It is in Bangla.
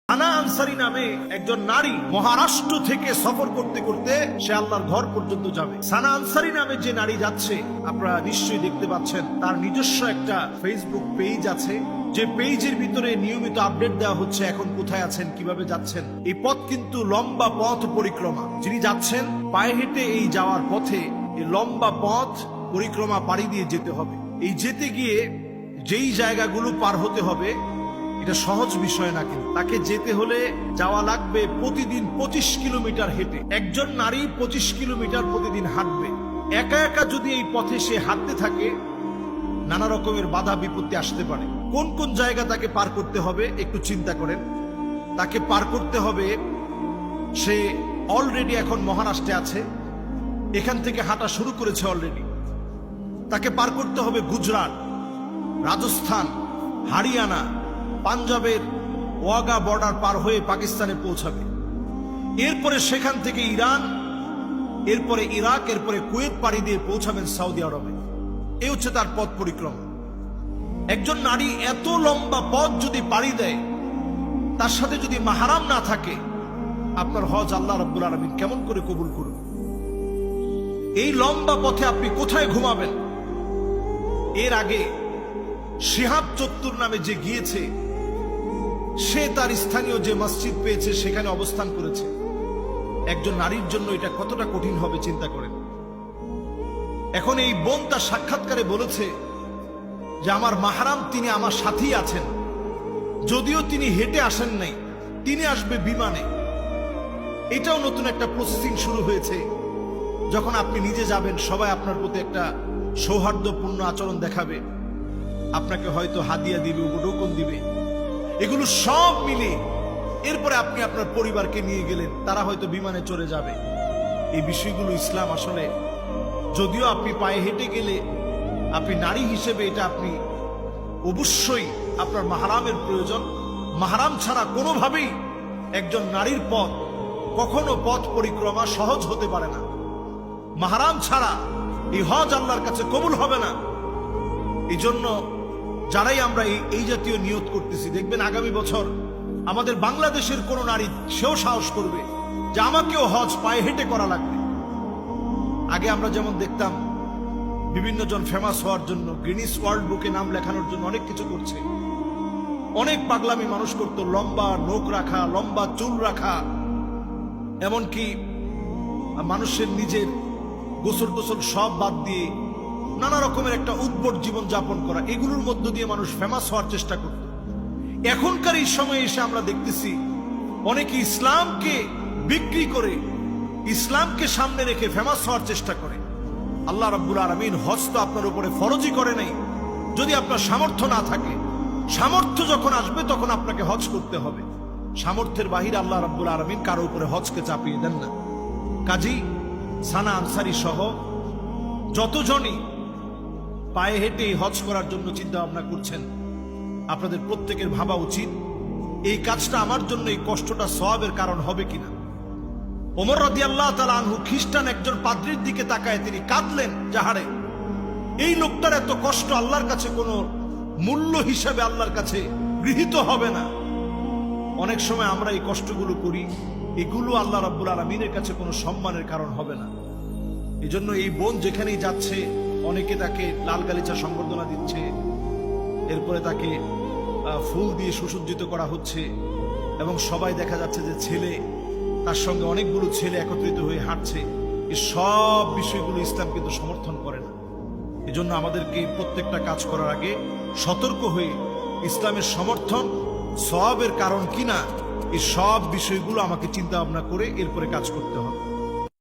আনা আনসারী নামে একজন নারী মহারাষ্ট্র থেকে সফর করতে করতে সে আল্লাহর ঘর পর্যন্ত যাবে। সানা আনসারী নামে যে নারী যাচ্ছে আপনারা নিশ্চয়ই দেখতে পাচ্ছেন, তার নিজস্ব একটা ফেসবুক পেজ আছে, যে পেজের ভিতরে নিয়মিত আপডেট দেওয়া হচ্ছে এখন কোথায় আছেন, কিভাবে যাচ্ছেন। এই পথ কিন্তু লম্বা পথ পরিক্রমা, যিনি যাচ্ছেন পায়ে হেঁটে এই যাওয়ার পথে এই লম্বা পথ পরিক্রমা পাড়ি দিয়ে যেতে হবে। এই যেতে গিয়ে যেই জায়গাগুলো পার হতে হবে এটা সহজ বিষয় না, কিন্তু তাকে যেতে হলে যাওয়া লাগবে প্রতিদিন 25 কিলোমিটার হেঁটে। একজন নারী 25 কিলোমিটার প্রতিদিন হাঁটবে। একা একা যদি এই পথে সে হাঁটতে থাকে নানা রকমের বাধা বিপত্তি আসতে পারে। কোন কোন জায়গা তাকে পার করতে হবে একটু চিন্তা করেন। তাকে পার করতে হবে, সে অলরেডি এখন মহারাষ্ট্রে আছে, এখান থেকে হাঁটা শুরু করেছে অলরেডি। তাকে পার করতে হবে গুজরাট, রাজস্থান, হরিয়ানা, পাঞ্জাবের ওয়াগা বর্ডার পার হয়ে পাকিস্তানে পৌঁছাবে। এরপরে সেখান থেকে ইরান, এরপরে ইরাক, এরপরে কুয়েত পাড়ি দিয়ে পৌঁছাবেন সৌদি আরবে। এই হচ্ছে তার পথ পরিক্রমা। একজন নারী এত লম্বা পথ যদি পাড়ি দেয়, তার সাথে যদি মাহরাম না থাকে, আপনার হজ আল্লাহ রাব্বুল আলামিন কেমন করে কবুল করবে? এই লম্বা পথে আপনি কোথায় ঘুমাবেন? এর আগে শিহাব চত্বর নামে যে গিয়েছে, সে তার স্থানীয় যে মসজিদ পেয়েছে সেখানে অবস্থান করেছে। একজন নারীর জন্য এটা কতটা কঠিন হবে চিন্তা করেন। এখন এই বোন তার সাক্ষাৎকারে বলেছে যে আমার মাহরাম তিনি আমার সাথেই আছেন, যদিও তিনি হেঁটে আসেন নাই, তিনি আসবে বিমানে। এটাও নতুন একটা প্রসেসিং শুরু হয়েছে। যখন আপনি নিজে যাবেন, সবাই আপনার প্রতি একটা সৌহার্দ্যপূর্ণ আচরণ দেখাবে, আপনাকে হয়তো হাদিয়া দিবে, উপঢৌকন দিবে, এগুলো সব মিলে এরপরে আপনি আপনার পরিবারকে নিয়ে গেলেন, তারা হয়তো বিমানে চড়ে যাবে। এই বিষয়গুলো ইসলাম আসলে, যদিও আপনি পায়ে হেঁটে গেলে আপনি নারী হিসেবে এটা আপনি অবশ্যই আপনার মাহরামের প্রয়োজন। মাহরাম ছাড়া কোনোভাবেই একজন নারীর পথ, কখনো পথ পরিক্রমা সহজ হতে পারে না। মাহরাম ছাড়া এই হজ আল্লাহর কাছে কবুল হবে না। এই জন্য যারাই আমরা এই জাতীয় নিয়ত করতেছি, দেখবেন আগামী বছর আমাদের বাংলাদেশের কোন নারী সেও সাহস করবে যে আমাকেও হজ পায়ে হেঁটে করা লাগবে। আগে আমরা যেমন দেখতাম বিভিন্ন জন ফেমাস হওয়ার জন্য, গিনিস ওয়ার্ল্ড বুকে নাম লেখানোর জন্য অনেক কিছু করছে, অনেক পাগলামি মানুষ করত, লম্বা নখ রাখা, লম্বা চুল রাখা, এমনকি মানুষের নিজের গোসল টোসল সব বাদ দিয়ে নানা রকমের একটা উদ্ভট জীবন যাপন করা, এগুলোর মধ্য দিয়ে মানুষ ফেমাস হওয়ার চেষ্টা করত। এখনকার এই সময়ে এসে আমরা দেখতেছি অনেকে ইসলামকে বিক্রি করে, ইসলামকে সামনে রেখে ফেমাস হওয়ার চেষ্টা করে। আল্লাহ রাব্বুল আলামিন হজ তো আপনার উপরে ফরজই করে নাই। যদি আপনার সামর্থ্য না থাকে, সামর্থ্য যখন আসবে তখন আপনাকে হজ করতে হবে। সামর্থ্যের বাহিরে আল্লাহ রাব্বুল আলামিন কারো উপরে হজকে চাপিয়ে দেন না। কাজী সানা আনসারী সহ যতজনই পায়ে হেঁটে হজ করার জন্য চিন্তা ভাবনা করছেন, আপনাদের প্রত্যেকের ভাবা উচিত এই কাজটা আমার জন্য এই কষ্টটা সওয়াবের কারণ হবে কিনা। ওমর রাদিয়াল্লাহু তাআলা আনহু খ্রিস্টান একজন পাদ্রীর দিকে তাকায় তিনি কাঁদলেন, যাহারে এই লোকটার এত কষ্ট আল্লাহর কাছে কোনো মূল্য হিসাবে আল্লাহর কাছে গৃহীত হবে না। অনেক সময় আমরা এই কষ্টগুলো করি, এগুলো আল্লাহ রাব্বুল আলামিনের কাছে কোনো সম্মানের কারণ হবে না। এই জন্য এই বোন যেখানেই যাচ্ছে অনেকে তাকে লাল গালিচা সংবর্ধনা দিচ্ছে, এরপরে তাকে ফুল দিয়ে সুসজ্জিত করা হচ্ছে, এবং সবাই দেখা যাচ্ছে যে ছেলে, তার সঙ্গে অনেকগুলো ছেলে একত্রিত হয়ে হাঁটছে। এই সব বিষয়গুলো ইসলাম কিন্তু সমর্থন করে না। এজন্য আমাদেরকে প্রত্যেকটা কাজ করার আগে সতর্ক হয়ে ইসলামের সমর্থন সওয়াবের কারণ কিনা এই সব বিষয়গুলো আমাকে চিন্তা ভাবনা করে এরপরে কাজ করতে হবে।